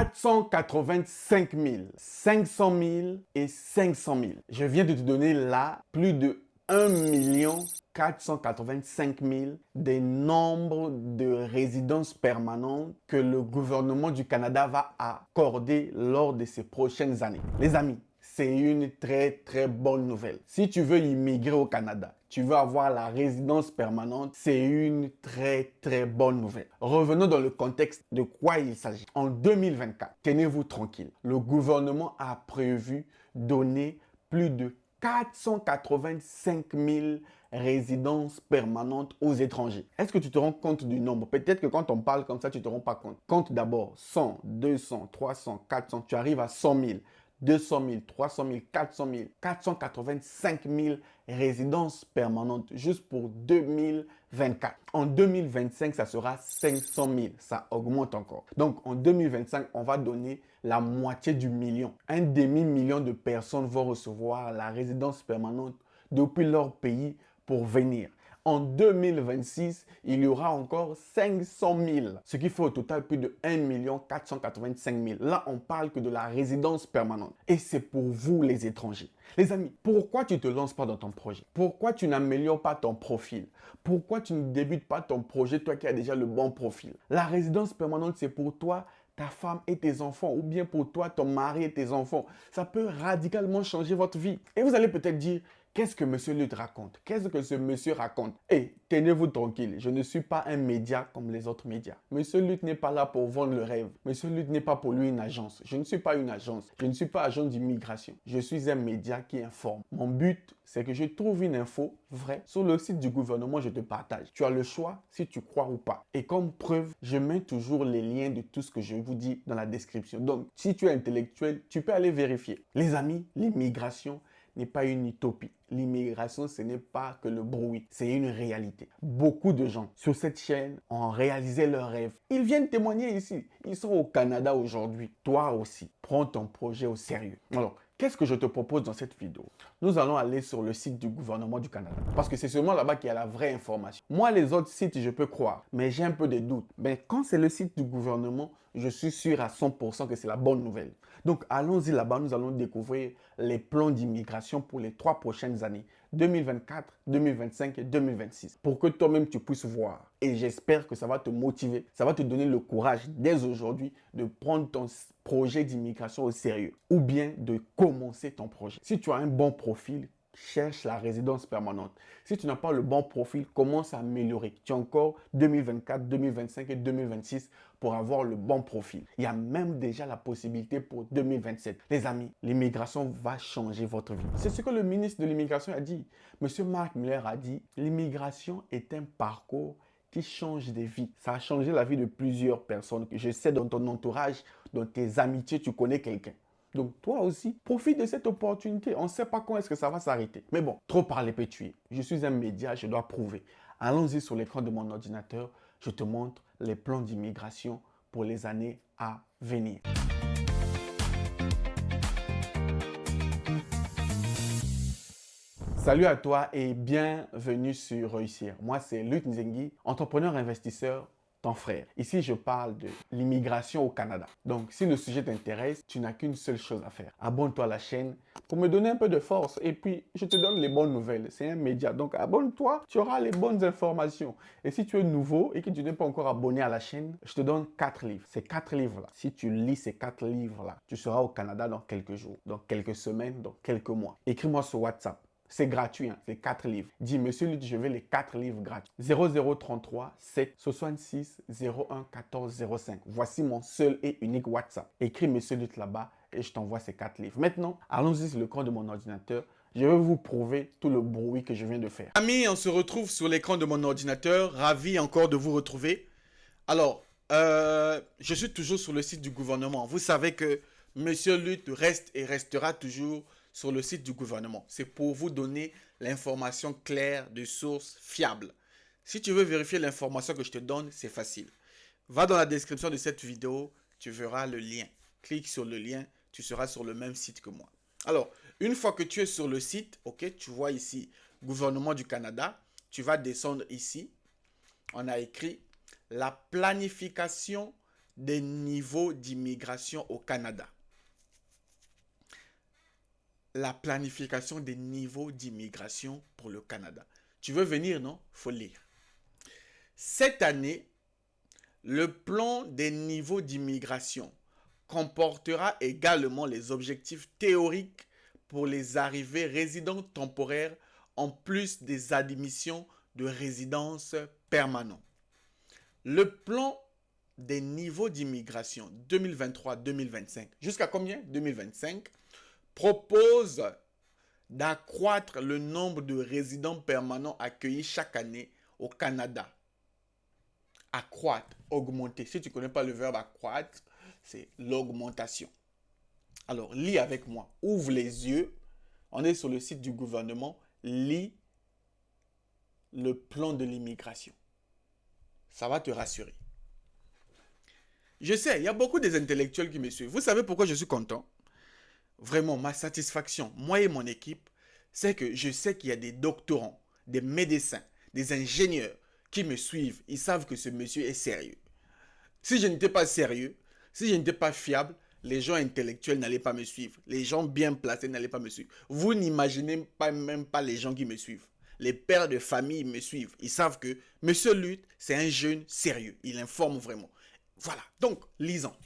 485 000, 500 000 et 500 000. Je viens de te donner là plus de 1 485 000 des nombres de résidences permanentes que le gouvernement du Canada va accorder lors de ces prochaines années. Les amis, c'est une très bonne nouvelle. Si tu veux immigrer au Canada, tu veux avoir la résidence permanente, c'est une très bonne nouvelle. Revenons dans le contexte de quoi il s'agit. En 2024, tenez-vous tranquille, le gouvernement a prévu donner plus de 485 000 résidences permanentes aux étrangers. Est-ce que tu te rends compte du nombre? Peut-être que quand on parle comme ça, tu ne te rends pas compte. Compte d'abord 100, 200, 300, 400, tu arrives à 100 000. 200 000, 300 000, 400 000, 485 000 résidences permanentes juste pour 2024. En 2025, ça sera 500 000. Ça augmente encore. Donc, en 2025, on va donner la moitié du million. Un demi-million de personnes vont recevoir la résidence permanente depuis leur pays pour venir. En 2026, il y aura encore 500 000, ce qui fait au total plus de 1 485 000. Là, on parle que de la résidence permanente. Et c'est pour vous, les étrangers. Les amis, pourquoi tu ne te lances pas dans ton projet? Pourquoi tu n'améliores pas ton profil? Pourquoi tu ne débutes pas ton projet, toi qui as déjà le bon profil? La résidence permanente, c'est pour toi, ta femme et tes enfants, ou bien pour toi, ton mari et tes enfants. Ça peut radicalement changer votre vie. Et vous allez peut-être dire, qu'est-ce que M. Lutte raconte? Qu'est-ce que ce monsieur raconte? Eh, tenez-vous tranquille, je ne suis pas un média comme les autres médias. M. Lutte n'est pas là pour vendre le rêve. M. Lutte n'est pas pour lui une agence. Je ne suis pas une agence. Je ne suis pas agent d'immigration. Je suis un média qui informe. Mon but, c'est que je trouve une info vraie. Sur le site du gouvernement, je te partage. Tu as le choix si tu crois ou pas. Et comme preuve, je mets toujours les liens de tout ce que je vous dis dans la description. Donc, si tu es intellectuel, tu peux aller vérifier. Les amis, l'immigration n'est pas une utopie. L'immigration, ce n'est pas que le bruit, c'est une réalité. Beaucoup de gens sur cette chaîne ont réalisé leurs rêves. Ils viennent témoigner ici. Ils sont au Canada aujourd'hui. Toi aussi, prends ton projet au sérieux. Alors, qu'est-ce que je te propose dans cette vidéo? Nous allons aller sur le site du gouvernement du Canada. Parce que c'est seulement là-bas qu'il y a la vraie information. Moi, les autres sites, je peux croire, mais j'ai un peu de doute. Mais quand c'est le site du gouvernement, je suis sûr à 100% que c'est la bonne nouvelle. Donc, allons-y là-bas, nous allons découvrir les plans d'immigration pour les 3 prochaines années, 2024, 2025 et 2026, pour que toi-même tu puisses voir. Et j'espère que ça va te motiver, ça va te donner le courage dès aujourd'hui de prendre ton projet d'immigration au sérieux ou bien de commencer ton projet. Si tu as un bon profil, cherche la résidence permanente. Si tu n'as pas le bon profil, commence à améliorer. Tu as encore 2024, 2025 et 2026 pour avoir le bon profil. Il y a même déjà la possibilité pour 2027. Les amis, l'immigration va changer votre vie. C'est ce que le ministre de l'immigration a dit. Monsieur Mark Miller a dit, l'immigration est un parcours qui change des vies. Ça a changé la vie de plusieurs personnes. Je sais dans ton entourage, dans tes amitiés, tu connais quelqu'un. Donc toi aussi, profite de cette opportunité. On ne sait pas quand est-ce que ça va s'arrêter. Mais bon, trop parler peut tuer. Je suis un média, je dois prouver. Allons-y sur l'écran de mon ordinateur. Je te montre les plans d'immigration pour les années à venir. Salut à toi et bienvenue sur Réussir. Moi, c'est Lutte Nzengi, entrepreneur investisseur, ton frère. Ici, je parle de l'immigration au Canada. Donc, si le sujet t'intéresse, tu n'as qu'une seule chose à faire. Abonne-toi à la chaîne pour me donner un peu de force. Et puis, je te donne les bonnes nouvelles. C'est un média. Donc, abonne-toi, tu auras les bonnes informations. Et si tu es nouveau et que tu n'es pas encore abonné à la chaîne, je te donne 4 livres. Ces 4 livres-là, si tu lis ces 4 livres-là, tu seras au Canada dans quelques jours, dans quelques semaines, dans quelques mois. Écris-moi sur WhatsApp. C'est gratuit, hein, c'est 4 livres. Dis, monsieur Lutte, je veux les 4 livres gratuits. 0033 7 66 01 14 05. Voici mon seul et unique WhatsApp. Écris monsieur Lutte là-bas et je t'envoie ces 4 livres. Maintenant, allons-y sur l'écran de mon ordinateur. Je vais vous prouver tout le bruit que je viens de faire. Amis, on se retrouve sur l'écran de mon ordinateur. Ravi encore de vous retrouver. Alors, je suis toujours sur le site du gouvernement. Vous savez que monsieur Lutte reste et restera toujours sur le site du gouvernement. C'est pour vous donner l'information claire de sources fiables. Si tu veux vérifier l'information que je te donne, c'est facile. Va dans la description de cette vidéo, tu verras le lien. Clique sur le lien, tu seras sur le même site que moi. Alors, une fois que tu es sur le site, ok, tu vois ici, gouvernement du Canada, tu vas descendre ici. On a écrit la planification des niveaux d'immigration au Canada. La planification des niveaux d'immigration pour le Canada. Tu veux venir, non? Faut lire. Cette année, le plan des niveaux d'immigration comportera également les objectifs théoriques pour les arrivées résidents temporaires en plus des admissions de résidence permanente. Le plan des niveaux d'immigration 2023-2025, jusqu'à combien? 2025, propose d'accroître le nombre de résidents permanents accueillis chaque année au Canada. Accroître, augmenter. Si tu ne connais pas le verbe accroître, c'est l'augmentation. Alors, lis avec moi. Ouvre les yeux. On est sur le site du gouvernement. Lis le plan de l'immigration. Ça va te rassurer. Je sais, il y a beaucoup des intellectuels qui me suivent. Vous savez pourquoi je suis content? Vraiment, ma satisfaction, moi et mon équipe, c'est que je sais qu'il y a des doctorants, des médecins, des ingénieurs qui me suivent. Ils savent que ce monsieur est sérieux. Si je n'étais pas sérieux, si je n'étais pas fiable, les gens intellectuels n'allaient pas me suivre. Les gens bien placés n'allaient pas me suivre. Vous n'imaginez pas, même pas les gens qui me suivent. Les pères de famille me suivent. Ils savent que M. Luth, c'est un jeune sérieux. Il informe vraiment. Voilà. Donc, lisons.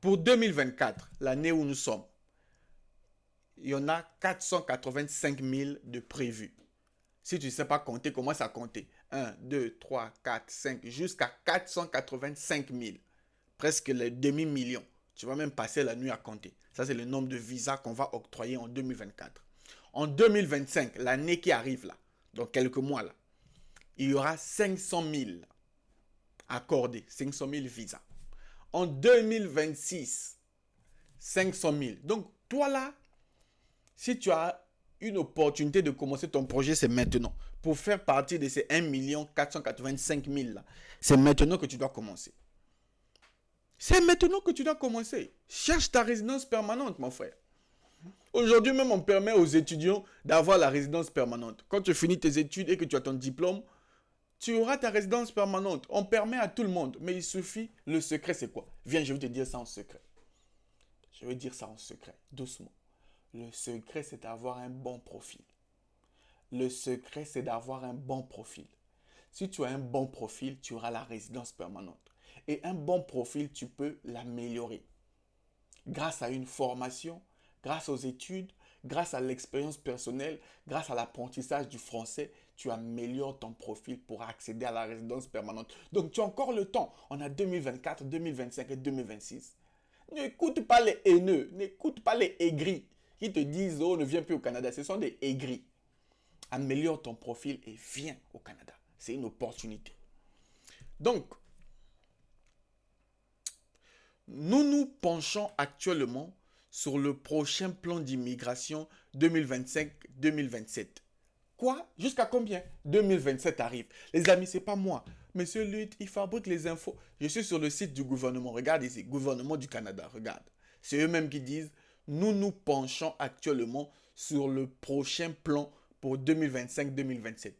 Pour 2024, l'année où nous sommes, il y en a 485 000 de prévus. Si tu ne sais pas compter, commence à compter. 1, 2, 3, 4, 5, jusqu'à 485 000. Presque les demi-millions. Tu vas même passer la nuit à compter. Ça, c'est le nombre de visas qu'on va octroyer en 2024. En 2025, l'année qui arrive là, dans quelques mois là, il y aura 500 000 accordés, 500 000 visas. En 2026, 500 000. Donc, toi là, si tu as une opportunité de commencer ton projet, c'est maintenant. Pour faire partie de ces 1 485 000 là, c'est maintenant que tu dois commencer. C'est maintenant que tu dois commencer. Cherche ta résidence permanente, mon frère. Aujourd'hui même, on permet aux étudiants d'avoir la résidence permanente. Quand tu finis tes études et que tu as ton diplôme, tu auras ta résidence permanente. On permet à tout le monde. Mais il suffit, le secret c'est quoi? Viens, je vais te dire ça en secret. Je vais dire ça en secret, doucement. Le secret, c'est d'avoir un bon profil. Le secret, c'est d'avoir un bon profil. Si tu as un bon profil, tu auras la résidence permanente. Et un bon profil, tu peux l'améliorer. Grâce à une formation, grâce aux études, grâce à l'expérience personnelle, grâce à l'apprentissage du français, tu améliores ton profil pour accéder à la résidence permanente. Donc, tu as encore le temps. On a 2024, 2025 et 2026. N'écoute pas les haineux, n'écoute pas les aigris qui te disent « Oh, ne viens plus au Canada ». Ce sont des aigris. Améliore ton profil et viens au Canada. C'est une opportunité. Donc, nous nous penchons actuellement sur le prochain plan d'immigration 2025-2027. Quoi? Jusqu'à combien? 2027 arrive. Les amis, c'est pas moi. Monsieur Luth, il fabrique les infos. Je suis sur le site du gouvernement. Regarde ici, gouvernement du Canada. Regarde. C'est eux-mêmes qui disent, nous nous penchons actuellement sur le prochain plan pour 2025-2027.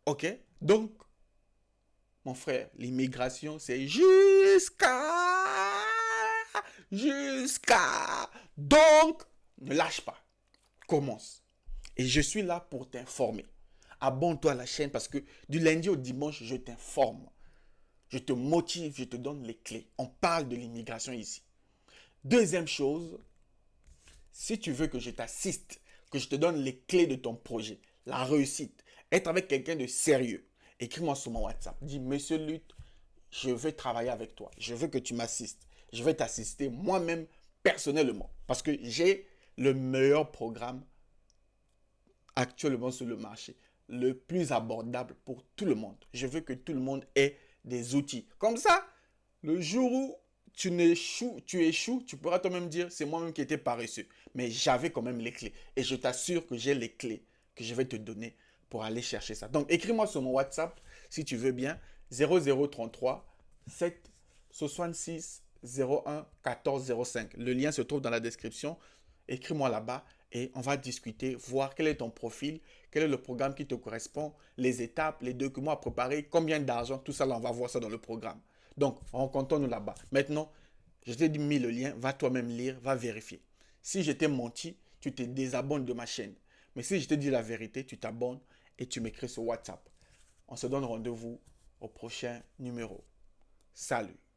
Ok? Donc, mon frère, l'immigration, c'est jusqu'à. Donc, ne lâche pas. Commence. Et je suis là pour t'informer. Abonne-toi à la chaîne parce que du lundi au dimanche, je t'informe. Je te motive, je te donne les clés. On parle de l'immigration ici. Deuxième chose, si tu veux que je t'assiste, que je te donne les clés de ton projet, la réussite, être avec quelqu'un de sérieux, écris-moi sur mon WhatsApp. Dis, Monsieur Luth, je veux travailler avec toi. Je veux que tu m'assistes. Je vais t'assister moi-même personnellement parce que j'ai le meilleur programme actuellement sur le marché, le plus abordable pour tout le monde. Je veux que tout le monde ait des outils. Comme ça, le jour où tu échoues, tu pourras toi-même dire, c'est moi-même qui étais paresseux. Mais j'avais quand même les clés. Et je t'assure que j'ai les clés que je vais te donner pour aller chercher ça. Donc, écris-moi sur mon WhatsApp, si tu veux bien, 0033 7 66 01 14 05. Le lien se trouve dans la description. Écris-moi là-bas et on va discuter, voir quel est ton profil, quel est le programme qui te correspond, les étapes, les documents à préparer, combien d'argent, tout ça là, on va voir ça dans le programme. Donc, rencontrons-nous là-bas. Maintenant, je t'ai mis le lien, va toi-même lire, va vérifier. Si je t'ai menti, tu te désabonnes de ma chaîne. Mais si je te dis la vérité, tu t'abonnes et tu m'écris sur WhatsApp. On se donne rendez-vous au prochain numéro. Salut!